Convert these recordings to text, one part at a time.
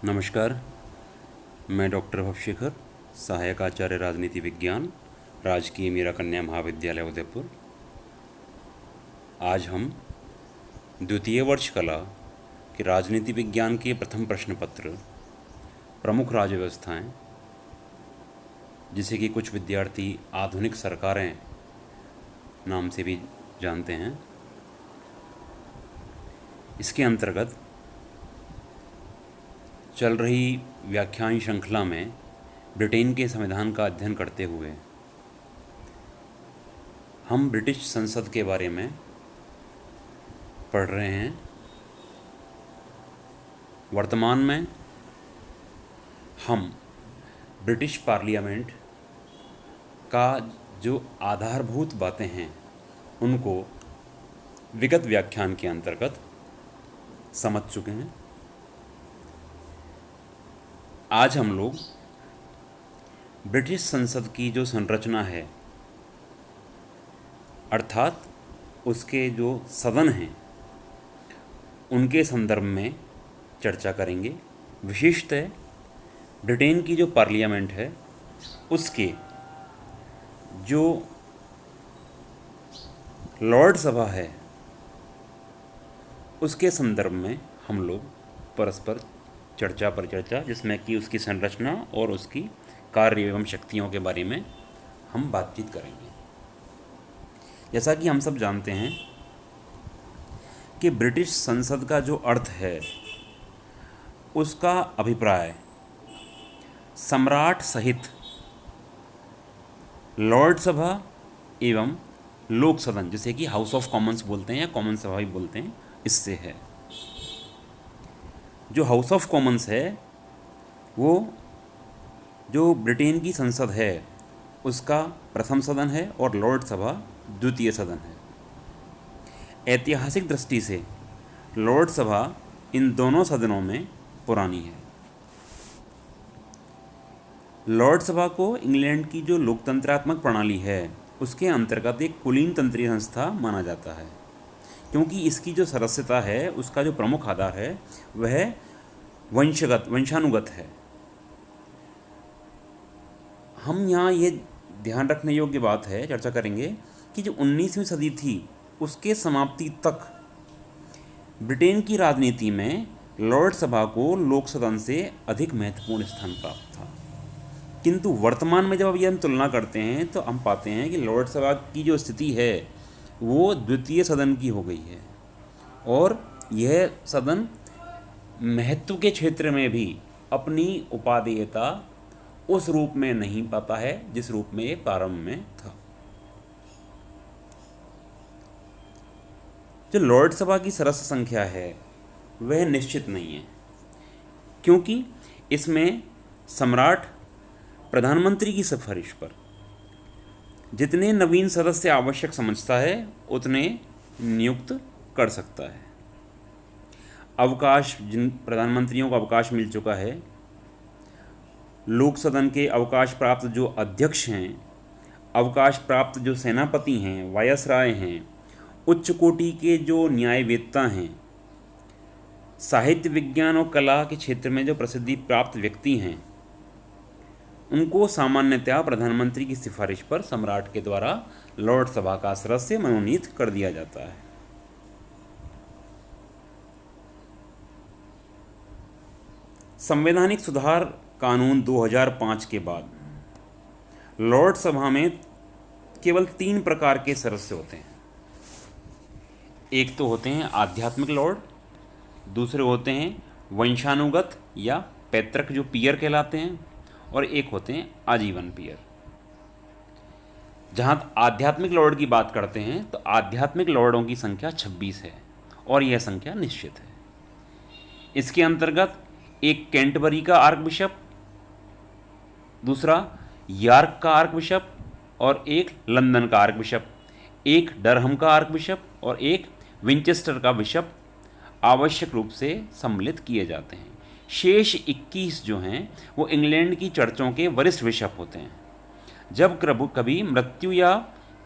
नमस्कार। मैं डॉक्टर भवशेखर, सहायक आचार्य राजनीति विज्ञान, राजकीय मीरा कन्या महाविद्यालय उदयपुर। आज हम द्वितीय वर्ष कला के राजनीति विज्ञान के प्रथम प्रश्न पत्र प्रमुख राज्य व्यवस्थाएं, जिसे कि कुछ विद्यार्थी आधुनिक सरकारें नाम से भी जानते हैं, इसके अंतर्गत चल रही व्याख्यान श्रृंखला में ब्रिटेन के संविधान का अध्ययन करते हुए हम ब्रिटिश संसद के बारे में पढ़ रहे हैं। वर्तमान में हम ब्रिटिश पार्लियामेंट का जो आधारभूत बातें हैं उनको विगत व्याख्यान के अंतर्गत समझ चुके हैं। आज हम लोग ब्रिटिश संसद की जो संरचना है, अर्थात उसके जो सदन हैं, उनके संदर्भ में चर्चा करेंगे। विशेषतः ब्रिटेन की जो पार्लियामेंट है उसके जो लॉर्ड सभा है उसके संदर्भ में हम लोग परस्पर चर्चा पर चर्चा, जिसमें कि उसकी संरचना और उसकी कार्य एवं शक्तियों के बारे में हम बातचीत करेंगे। जैसा कि हम सब जानते हैं कि ब्रिटिश संसद का जो अर्थ है उसका अभिप्राय सम्राट सहित लॉर्ड सभा एवं लोक सदन, जिसे कि हाउस ऑफ कॉमन्स बोलते हैं या कॉमन सभा भी बोलते हैं, इससे है। जो हाउस ऑफ कॉमन्स है वो जो ब्रिटेन की संसद है उसका प्रथम सदन है और लॉर्ड सभा द्वितीय सदन है। ऐतिहासिक दृष्टि से लॉर्ड सभा इन दोनों सदनों में पुरानी है। लॉर्ड सभा को इंग्लैंड की जो लोकतंत्रात्मक प्रणाली है उसके अंतर्गत एक कुलीन तंत्रीय संस्था माना जाता है, क्योंकि इसकी जो सदस्यता है उसका जो प्रमुख आधार है वह वंशानुगत है। हम यहाँ ये ध्यान रखने योग्य बात है, चर्चा करेंगे कि जो 19वीं सदी थी उसके समाप्ति तक ब्रिटेन की राजनीति में लॉर्ड सभा को लोक सदन से अधिक महत्वपूर्ण स्थान प्राप्त था। किंतु वर्तमान में जब अभी हम तुलना करते हैं तो हम पाते हैं कि लॉर्ड सभा की जो स्थिति है वो द्वितीय सदन की हो गई है और यह सदन महत्व के क्षेत्र में भी अपनी उपादेयता उस रूप में नहीं पाता है जिस रूप में ये प्रारंभ में था। जो लॉर्ड सभा की सदस्य संख्या है वह निश्चित नहीं है, क्योंकि इसमें सम्राट प्रधानमंत्री की सिफारिश पर जितने नवीन सदस्य आवश्यक समझता है उतने नियुक्त कर सकता है। अवकाश, जिन प्रधानमंत्रियों को अवकाश मिल चुका है, लोक सदन के अवकाश प्राप्त जो अध्यक्ष हैं, अवकाश प्राप्त जो सेनापति हैं, वायसराय हैं, उच्च कोटि के जो न्यायवेत्ता हैं, साहित्य विज्ञान और कला के क्षेत्र में जो प्रसिद्धि प्राप्त व्यक्ति हैं, उनको सामान्यतया प्रधानमंत्री की सिफारिश पर सम्राट के द्वारा लॉर्ड सभा का सदस्य मनोनीत कर दिया जाता है। संवैधानिक सुधार कानून 2005 के बाद लॉर्ड सभा में केवल 3 प्रकार के सदस्य होते हैं। एक तो होते हैं आध्यात्मिक लॉर्ड, दूसरे होते हैं वंशानुगत या पैतृक जो पीयर कहलाते हैं, और एक होते हैं आजीवन पीयर। जहाँ आध्यात्मिक लॉर्ड की बात करते हैं तो आध्यात्मिक लॉर्डों की संख्या 26 है और यह संख्या निश्चित है। इसके अंतर्गत एक कैंटबरी का आर्क बिशप, दूसरा यॉर्क का आर्क बिशप और एक लंदन का आर्क बिशप, एक डरहम का आर्क बिशप और एक विंचेस्टर का बिशप आवश्यक रूप से सम्मिलित किए जाते हैं। शेष 21 जो हैं वो इंग्लैंड की चर्चों के वरिष्ठ बिशप होते हैं। जब कभी मृत्यु या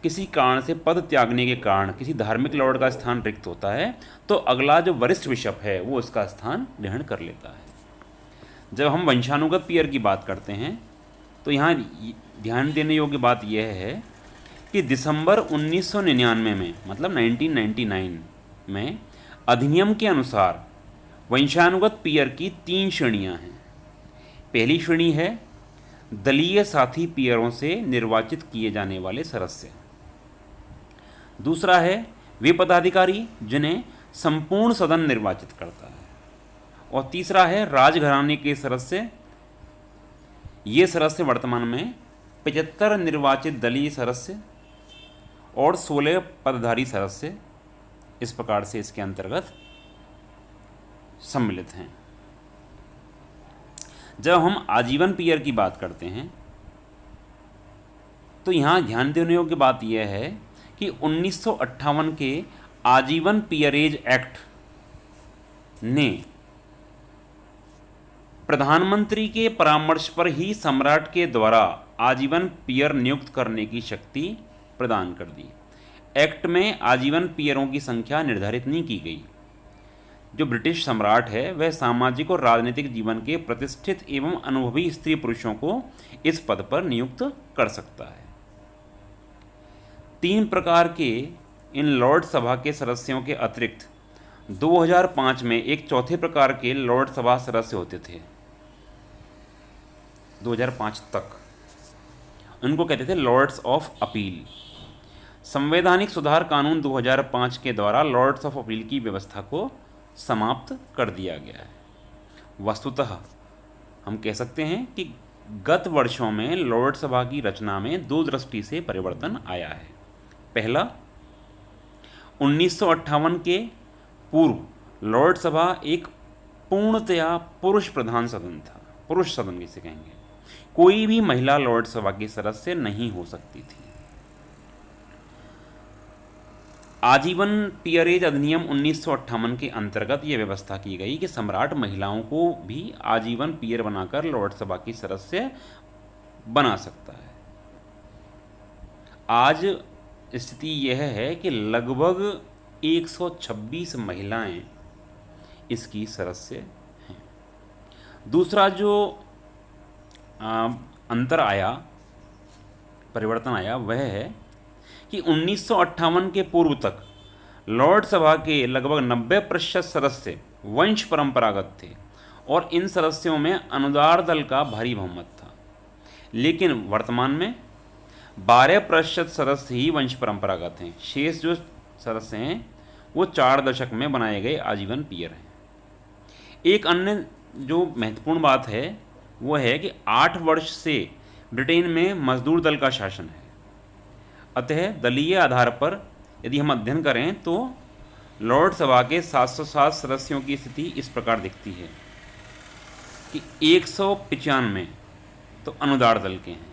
किसी कारण से पद त्यागने के कारण किसी धार्मिक लॉर्ड का स्थान रिक्त होता है तो अगला जो वरिष्ठ बिशप है वो उसका स्थान ग्रहण कर लेता है। जब हम वंशानुगत पीयर की बात करते हैं तो यहाँ ध्यान देने योग्य बात यह है कि दिसंबर 1999 में, मतलब 1999 में, अधिनियम के अनुसार वंशानुगत पीयर की 3 श्रेणियाँ हैं। पहली श्रेणी है दलीय साथी पीयरों से निर्वाचित किए जाने वाले सदस्य। दूसरा है वे पदाधिकारी जिन्हें संपूर्ण सदन निर्वाचित करता है। और तीसरा है राजघराने के सदस्य। ये सदस्य वर्तमान में 75 निर्वाचित दलीय सदस्य और 16 पदधारी सदस्य इस प्रकार से इसके अंतर्गत सम्मिलित हैं। जब हम आजीवन पीयर की बात करते हैं तो यहाँ ध्यान देने योग्य बात यह है कि 1958 के आजीवन पीयरेज एक्ट ने प्रधानमंत्री के परामर्श पर ही सम्राट के द्वारा आजीवन पीयर नियुक्त करने की शक्ति प्रदान कर दी। एक्ट में आजीवन पीयरों की संख्या निर्धारित नहीं की गई। जो ब्रिटिश सम्राट है वह सामाजिक और राजनीतिक जीवन के प्रतिष्ठित एवं अनुभवी स्त्री पुरुषों को इस पद पर नियुक्त कर सकता है। 3 प्रकार के इन लॉर्ड सभा के सदस्यों के अतिरिक्त 2005 में एक चौथे प्रकार के लॉर्ड सभा सदस्य होते थे। 2005 तक उनको कहते थे लॉर्ड्स ऑफ अपील। संवैधानिक सुधार कानून 2005 के द्वारा लॉर्ड्स ऑफ अपील की व्यवस्था को समाप्त कर दिया गया है। वस्तुतः हम कह सकते हैं कि गत वर्षों में लॉर्ड सभा की रचना में 2 दृष्टि से परिवर्तन आया है। पहला, 1958 के पूर्व लॉर्ड सभा एक पूर्णतया पुरुष प्रधान सदन था। पुरुष सदन जिसे कहेंगे। कोई भी महिला लॉर्ड सभा की सदस्य नहीं हो सकती थी। आजीवन पीयरेज अधिनियम 1958 के अंतर्गत यह व्यवस्था की गई कि सम्राट महिलाओं को भी आजीवन पीयर बनाकर लॉर्ड सभा की सदस्य बना सकता है। आज स्थिति यह है कि लगभग 126 महिलाएं इसकी सदस्य हैं। दूसरा जो अंतर आया, परिवर्तन आया, वह है कि 1958 के पूर्व तक लॉर्ड सभा के लगभग 90% सदस्य वंश परंपरागत थे और इन सदस्यों में अनुदार दल का भारी बहुमत था। लेकिन वर्तमान में 12% सदस्य ही वंश परंपरागत हैं। शेष जो सदस्य हैं वो 4 दशक में बनाए गए आजीवन पीयर हैं। एक अन्य जो महत्वपूर्ण बात है वो है कि 8 वर्ष से ब्रिटेन में मजदूर दल का शासन है। अतः दलीय आधार पर यदि हम अध्ययन करें तो लॉर्ड सभा के 707 सदस्यों की स्थिति इस प्रकार दिखती है कि 195 तो अनुदार दल के हैं,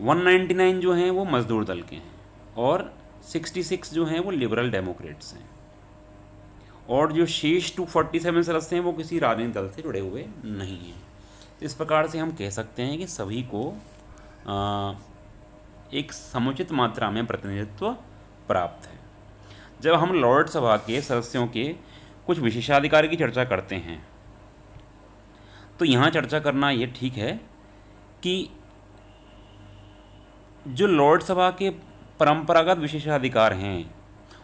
199 जो हैं वो मजदूर दल के हैं और 66 जो हैं वो लिबरल डेमोक्रेट्स हैं और जो शेष 247 सदस्य हैं वो किसी राजनीतिक दल से जुड़े हुए नहीं हैं। तो इस प्रकार से हम कह सकते हैं कि सभी को एक समुचित मात्रा में प्रतिनिधित्व प्राप्त है। जब हम लॉर्ड सभा के सदस्यों के कुछ विशेषाधिकार की चर्चा करते हैं तो यहाँ चर्चा करना ये ठीक है कि जो लॉर्ड सभा के परंपरागत विशेषाधिकार हैं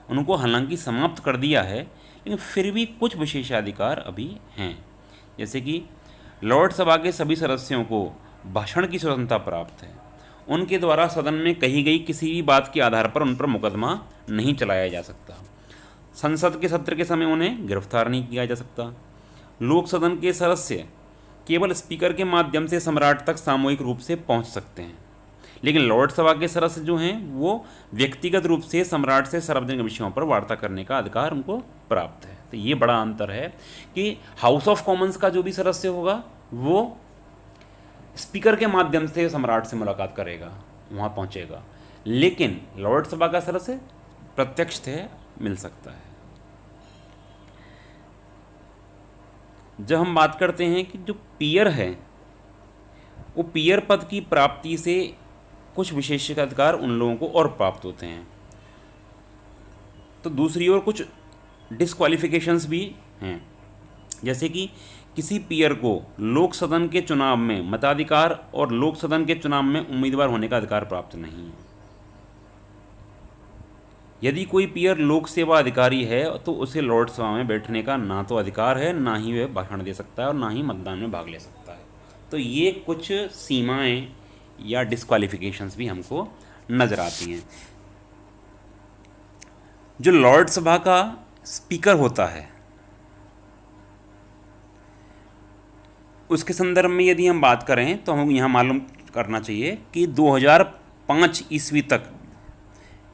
उनको हालांकि समाप्त कर दिया है, लेकिन फिर भी कुछ विशेषाधिकार अभी हैं। जैसे कि लॉर्ड सभा के सभी सदस्यों को भाषण की स्वतंत्रता प्राप्त है। उनके द्वारा सदन में कही गई किसी भी बात के आधार पर उन पर मुकदमा नहीं चलाया जा सकता। संसद के सत्र के समय उन्हें गिरफ्तार नहीं किया जा सकता। लोक सदन के सदस्य केवल स्पीकर के माध्यम से सम्राट तक सामूहिक रूप से पहुंच सकते हैं, लेकिन लॉर्ड सभा के सदस्य जो हैं वो व्यक्तिगत रूप से सम्राट से सार्वजनिक विषयों पर वार्ता करने का अधिकार उनको प्राप्त है। तो ये बड़ा अंतर है कि हाउस ऑफ कॉमन्स का जो भी सदस्य होगा वो स्पीकर के माध्यम से सम्राट से मुलाकात करेगा, वहाँ पहुँचेगा, लेकिन लॉर्ड सभा का सदस्य प्रत्यक्ष से मिल सकता है। जब हम बात करते हैं कि जो पीयर है वो पीयर पद की प्राप्ति से कुछ विशेषाधिकार उन लोगों को और प्राप्त होते हैं, तो दूसरी ओर कुछ डिस्क्वालिफिकेशंस भी हैं। जैसे कि किसी पीयर को लोक सदन के चुनाव में मताधिकार और लोक सदन के चुनाव में उम्मीदवार होने का अधिकार प्राप्त नहीं है। यदि कोई पीयर लोक सेवा अधिकारी है तो उसे लॉर्ड सभा में बैठने का ना तो अधिकार है, ना ही वह भाषण दे सकता है और ना ही मतदान में भाग ले सकता है। तो ये कुछ सीमाएं या डिस्क्वालिफिकेशंस भी हमको नज़र आती हैं। जो लॉर्ड सभा का स्पीकर होता है उसके संदर्भ में यदि हम बात करें तो हम यहाँ मालूम करना चाहिए कि 2005 ईस्वी तक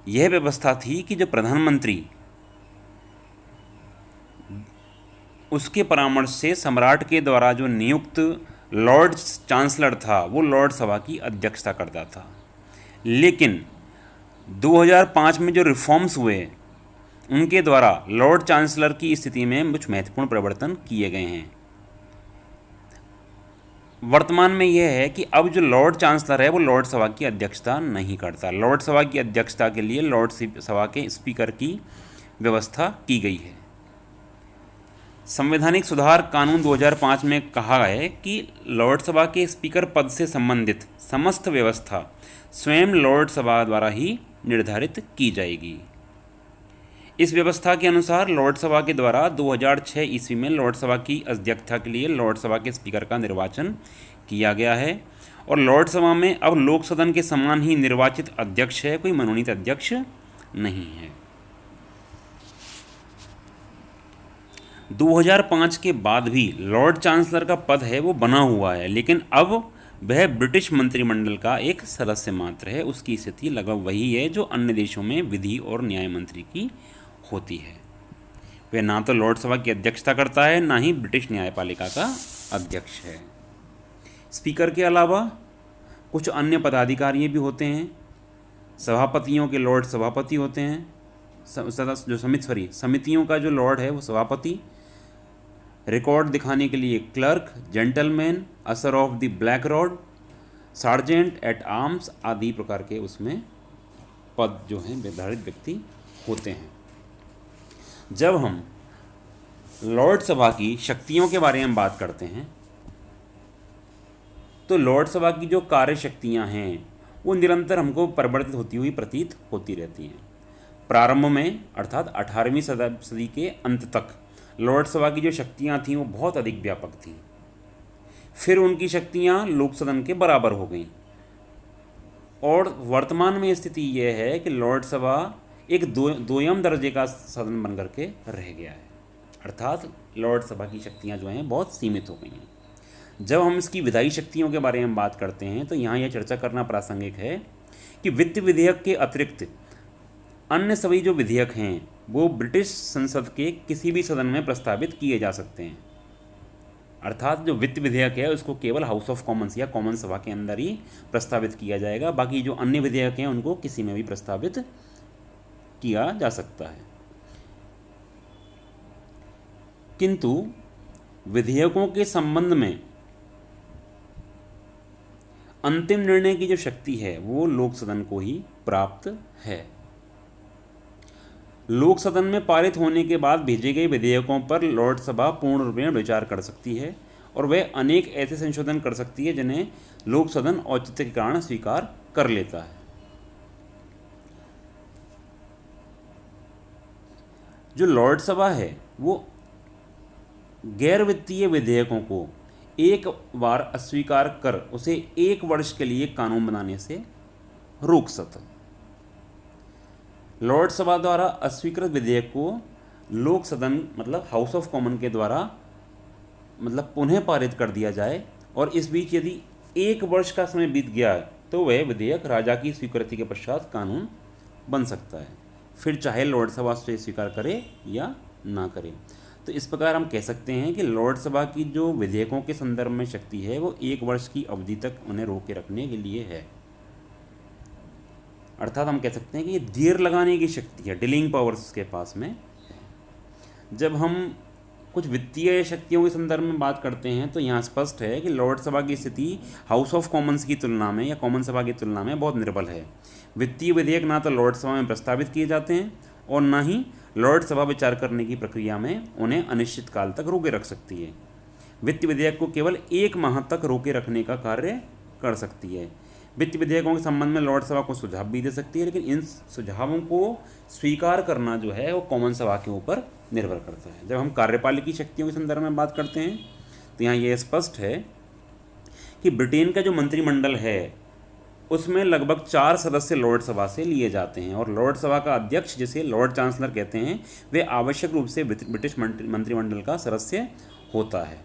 यह व्यवस्था थी कि जो प्रधानमंत्री उसके परामर्श से सम्राट के द्वारा जो नियुक्त लॉर्ड चांसलर था वो लॉर्ड सभा की अध्यक्षता करता था। लेकिन 2005 में जो रिफॉर्म्स हुए उनके द्वारा लॉर्ड चांसलर की स्थिति में कुछ महत्वपूर्ण परिवर्तन किए गए हैं। वर्तमान में यह है कि अब जो लॉर्ड चांसलर है वो लॉर्ड सभा की अध्यक्षता नहीं करता। लॉर्ड सभा की अध्यक्षता के लिए लॉर्ड सभा के स्पीकर की व्यवस्था की गई है। संवैधानिक सुधार कानून 2005 में कहा है कि लॉर्ड सभा के स्पीकर पद से संबंधित समस्त व्यवस्था स्वयं लॉर्ड सभा द्वारा ही निर्धारित की जाएगी। इस व्यवस्था के अनुसार लॉर्ड सभा के द्वारा 2006 ईस्वी में लॉर्ड सभा की अध्यक्षता के लिए लॉर्ड सभा के स्पीकर का निर्वाचन किया गया है और लॉर्ड सभा में अब लोक सदन के समान ही निर्वाचित अध्यक्ष है, कोई मनोनीत अध्यक्ष नहीं है। 2005 के बाद भी लॉर्ड चांसलर का पद है वो बना हुआ है, लेकिन अब वह ब्रिटिश मंत्रिमंडल का एक सदस्य मात्र है। उसकी स्थिति लगभग वही है जो अन्य देशों में विधि और न्याय मंत्री की होती है। वह ना तो लॉर्ड सभा की अध्यक्षता करता है, ना ही ब्रिटिश न्यायपालिका का अध्यक्ष है। स्पीकर के अलावा कुछ अन्य पदाधिकारी भी होते हैं। सभापतियों के लॉर्ड सभापति होते हैं। जो समितियों का जो लॉर्ड है वो सभापति। रिकॉर्ड दिखाने के लिए clerk, gentleman, usher of the black rod, sergeant at arms आदि प्रकार के उसमें पद जो हैं निर्धारित व्यक्ति होते हैं। जब हम लॉर्ड सभा की शक्तियों के बारे में बात करते हैं तो लॉर्ड सभा की जो कार्य शक्तियाँ हैं वो निरंतर हमको परिवर्तित होती हुई प्रतीत होती रहती हैं। प्रारंभ में अर्थात 18वीं सदी के अंत तक लॉर्ड सभा की जो शक्तियाँ थीं वो बहुत अधिक व्यापक थीं। फिर उनकी शक्तियाँ लोक सदन के बराबर हो गईं और वर्तमान में स्थिति यह है कि लॉर्ड सभा एक दोयम दर्जे का सदन बन करके रह गया है, अर्थात लॉर्ड सभा की शक्तियाँ जो हैं बहुत सीमित हो गई हैं। जब हम इसकी विधायी शक्तियों के बारे में बात करते हैं तो यहाँ यह चर्चा करना प्रासंगिक है कि वित्त विधेयक के अतिरिक्त अन्य सभी जो विधेयक हैं वो ब्रिटिश संसद के किसी भी सदन में प्रस्तावित किए जा सकते हैं। अर्थात जो वित्त विधेयक है उसको केवल हाउस ऑफ कॉमन्स या कॉमन सभा के अंदर ही प्रस्तावित किया जाएगा। बाकी जो अन्य विधेयक हैं उनको किसी में भी प्रस्तावित किया जा सकता है। किंतु विधेयकों के संबंध में अंतिम निर्णय की जो शक्ति है वो लोक सदन को ही प्राप्त है। लोक सदन में पारित होने के बाद भेजे गए विधेयकों पर लॉर्ड सभा पूर्ण रूप में विचार कर सकती है और वह अनेक ऐसे संशोधन कर सकती है जिन्हें लोक सदन औचित्य के कारण स्वीकार कर लेता है। जो लॉर्ड सभा है वो गैर वित्तीय विधेयकों को एक बार अस्वीकार कर उसे 1 वर्ष के लिए कानून बनाने से रोक सकता। लॉर्ड सभा द्वारा अस्वीकृत विधेयक को लोक सदन मतलब हाउस ऑफ कॉमन के द्वारा मतलब पुनः पारित कर दिया जाए और इस बीच यदि 1 वर्ष का समय बीत गया है तो वह विधेयक राजा की स्वीकृति के पश्चात कानून बन सकता है, फिर चाहे लॉर्ड सभा उसे स्वीकार करे या ना करे। तो इस प्रकार हम कह सकते हैं कि लॉर्ड सभा की जो विधेयकों के संदर्भ में शक्ति है वो 1 वर्ष की अवधि तक उन्हें रोके रखने के लिए है। अर्थात हम कह सकते हैं कि ये देर लगाने की शक्ति है, डिलेइंग पावर्स उसके पास में है। जब हम कुछ वित्तीय शक्तियों के संदर्भ में बात करते हैं तो यहाँ स्पष्ट है कि लॉर्ड सभा की स्थिति हाउस ऑफ कॉमन्स की तुलना में या कॉमन सभा की तुलना में बहुत निर्बल है। वित्तीय विधेयक ना तो लॉर्ड सभा में प्रस्तावित किए जाते हैं और ना ही लॉर्ड सभा विचार करने की प्रक्रिया में उन्हें अनिश्चित काल तक रोके रख सकती है। वित्त विधेयक को केवल 1 माह तक रोके रखने का कार्य कर सकती है। वित्त विधेयकों के संबंध में लॉर्ड सभा को सुझाव भी दे सकती है, लेकिन इन सुझावों को स्वीकार करना जो है वो कॉमन सभा के ऊपर निर्भर करता है। जब हम कार्यपालिकी शक्तियों के संदर्भ में बात करते हैं तो यहाँ ये स्पष्ट है कि ब्रिटेन का जो मंत्रिमंडल है उसमें लगभग 4 सदस्य लॉर्ड सभा से लिए जाते हैं, और लॉर्ड सभा का अध्यक्ष, जिसे लॉर्ड चांसलर कहते हैं, वे आवश्यक रूप से ब्रिटिश मंत्रिमंडल का सदस्य होता है।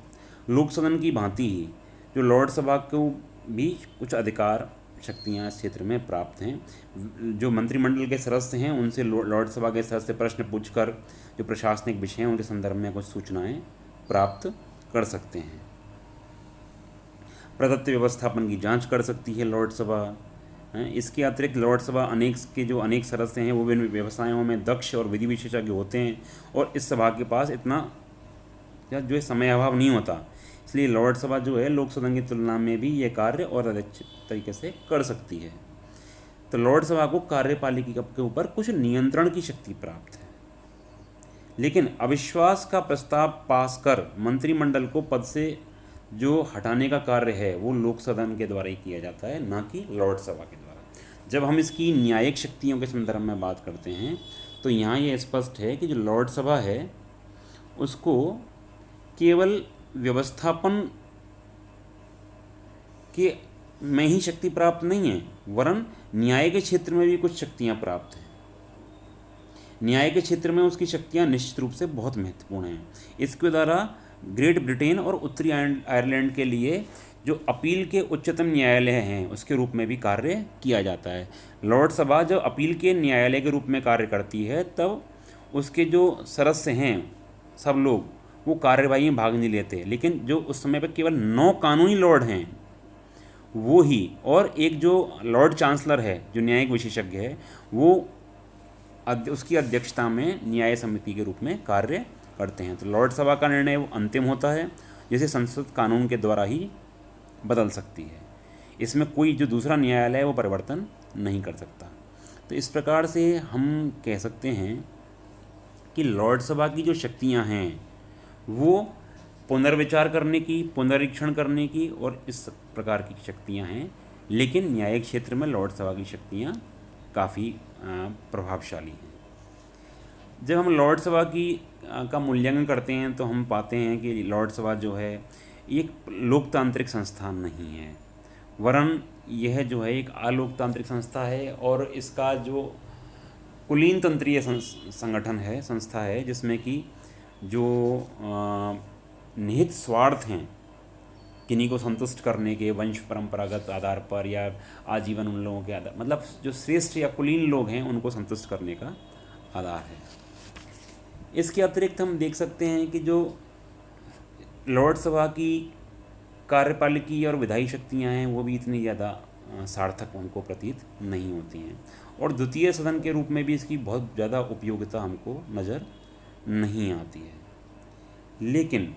लोक सदन की भांति ही जो लॉर्ड सभा को भी कुछ अधिकार शक्तियाँ इस क्षेत्र में प्राप्त हैं। जो मंत्रिमंडल के सदस्य हैं उनसे लॉर्ड सभा के सदस्य प्रश्न पूछकर जो प्रशासनिक विषय हैं उनके संदर्भ में कुछ सूचनाएं प्राप्त कर सकते हैं। प्रदत्त व्यवस्थापन की जांच कर सकती है लॉर्ड सभा। इसके अतिरिक्त लॉर्ड सभा अनेक सदस्य हैं वो विभिन्न व्यवसायों में दक्ष और विधि विशेषज्ञ होते हैं, और इस सभा के पास इतना जो है समय अभाव नहीं होता, इसलिए लॉर्ड सभा जो है लोक सदन की तुलना में भी ये कार्य और अधिक तरीके से कर सकती है। तो लॉर्ड सभा को कार्यपालिका के ऊपर कुछ नियंत्रण की शक्ति प्राप्त है, लेकिन अविश्वास का प्रस्ताव पास कर मंत्रिमंडल को पद से जो हटाने का कार्य है वो लोक सदन के द्वारा ही किया जाता है, ना कि लॉर्ड सभा के द्वारा। जब हम इसकी न्यायिक शक्तियों के संदर्भ में बात करते हैं तो यहाँ ये स्पष्ट है कि जो लॉर्ड सभा है उसको केवल व्यवस्थापन के में ही शक्ति प्राप्त नहीं है, वरन न्याय के क्षेत्र में भी कुछ शक्तियाँ प्राप्त हैं। न्याय के क्षेत्र में उसकी शक्तियाँ निश्चित रूप से बहुत महत्वपूर्ण हैं। इसके द्वारा ग्रेट ब्रिटेन और उत्तरी आयरलैंड के लिए जो अपील के उच्चतम न्यायालय हैं उसके रूप में भी कार्य किया जाता है। लॉर्ड सभा जब अपील के न्यायालय के रूप में कार्य करती है तब उसके जो सदस्य हैं सब लोग वो कार्यवाही में भाग नहीं लेते, लेकिन जो उस समय पर केवल 9 कानूनी लॉर्ड हैं वो ही, और एक जो लॉर्ड चांसलर है जो न्यायिक विशेषज्ञ है वो उसकी अध्यक्षता में न्याय समिति के रूप में कार्य करते हैं। तो लॉर्ड सभा का निर्णय वो अंतिम होता है, जिसे संसद कानून के द्वारा ही बदल सकती है। इसमें कोई जो दूसरा न्यायालय है वो परिवर्तन नहीं कर सकता। तो इस प्रकार से हम कह सकते हैं कि लॉर्ड सभा की जो शक्तियां हैं वो पुनर्विचार करने की, पुनरीक्षण करने की और इस प्रकार की शक्तियां हैं, लेकिन न्यायिक क्षेत्र में लॉर्ड सभा की शक्तियां काफ़ी प्रभावशाली हैं। जब हम लॉर्ड सभा का मूल्यांकन करते हैं तो हम पाते हैं कि लॉर्ड सभा जो है एक लोकतांत्रिक संस्थान नहीं है, वरन यह जो है एक अलोकतांत्रिक संस्था है, और इसका जो कुलीन तंत्रीय संगठन है, संस्था है, जिसमें कि जो निहित स्वार्थ हैं किन्हीं को संतुष्ट करने के वंश परंपरागत आधार पर या आजीवन उन लोगों के आधार, मतलब जो श्रेष्ठ या कुलीन लोग हैं उनको संतुष्ट करने का आधार है। इसके अतिरिक्त हम देख सकते हैं कि जो लॉर्ड सभा की कार्यपालिकी और विधायी शक्तियां हैं वो भी इतनी ज़्यादा सार्थक उनको प्रतीत नहीं होती हैं, और द्वितीय सदन के रूप में भी इसकी बहुत ज़्यादा उपयोगिता हमको नज़र नहीं आती है। लेकिन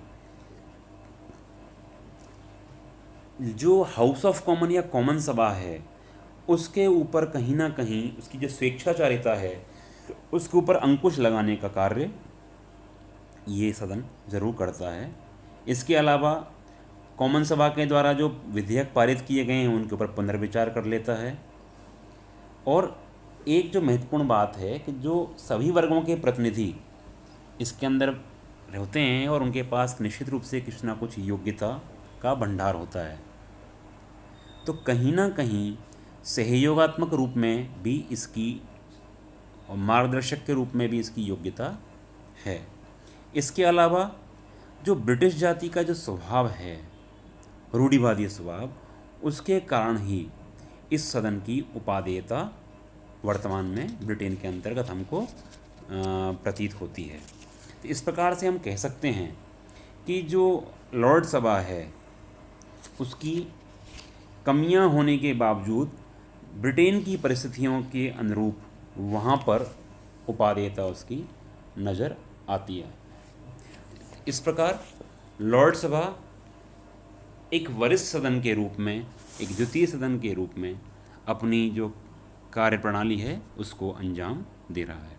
जो हाउस ऑफ कॉमन या कॉमन सभा है उसके ऊपर कहीं ना कहीं उसकी जो स्वेच्छाचारिता है उसके ऊपर अंकुश लगाने का कार्य ये सदन ज़रूर करता है। इसके अलावा कॉमन सभा के द्वारा जो विधेयक पारित किए गए हैं उनके ऊपर पुनर्विचार कर लेता है। और एक जो महत्वपूर्ण बात है कि जो सभी वर्गों के प्रतिनिधि इसके अंदर रहते हैं और उनके पास निश्चित रूप से कुछ ना कुछ योग्यता का भंडार होता है, तो कहीं ना कहीं सहयोगात्मक रूप में भी इसकी और मार्गदर्शक के रूप में भी इसकी योग्यता है। इसके अलावा जो ब्रिटिश जाति का जो स्वभाव है, रूढ़िवादी स्वभाव, उसके कारण ही इस सदन की उपादेयता वर्तमान में ब्रिटेन के अंतर्गत हमको प्रतीत होती है। तो इस प्रकार से हम कह सकते हैं कि जो लॉर्ड सभा है उसकी कमियां होने के बावजूद ब्रिटेन की परिस्थितियों के अनुरूप वहाँ पर उपादेयता उसकी नज़र आती है। इस प्रकार लॉर्ड सभा एक वरिष्ठ सदन के रूप में, एक द्वितीय सदन के रूप में अपनी जो कार्यप्रणाली है उसको अंजाम दे रहा है।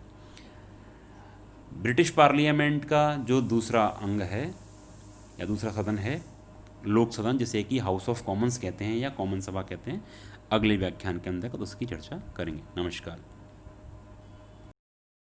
ब्रिटिश पार्लियामेंट का जो दूसरा अंग है या दूसरा सदन है, लोक सदन, जिसे कि हाउस ऑफ कॉमन्स कहते हैं या कॉमन सभा कहते हैं, अगले व्याख्यान के अंदर उसकी चर्चा करेंगे। नमस्कार।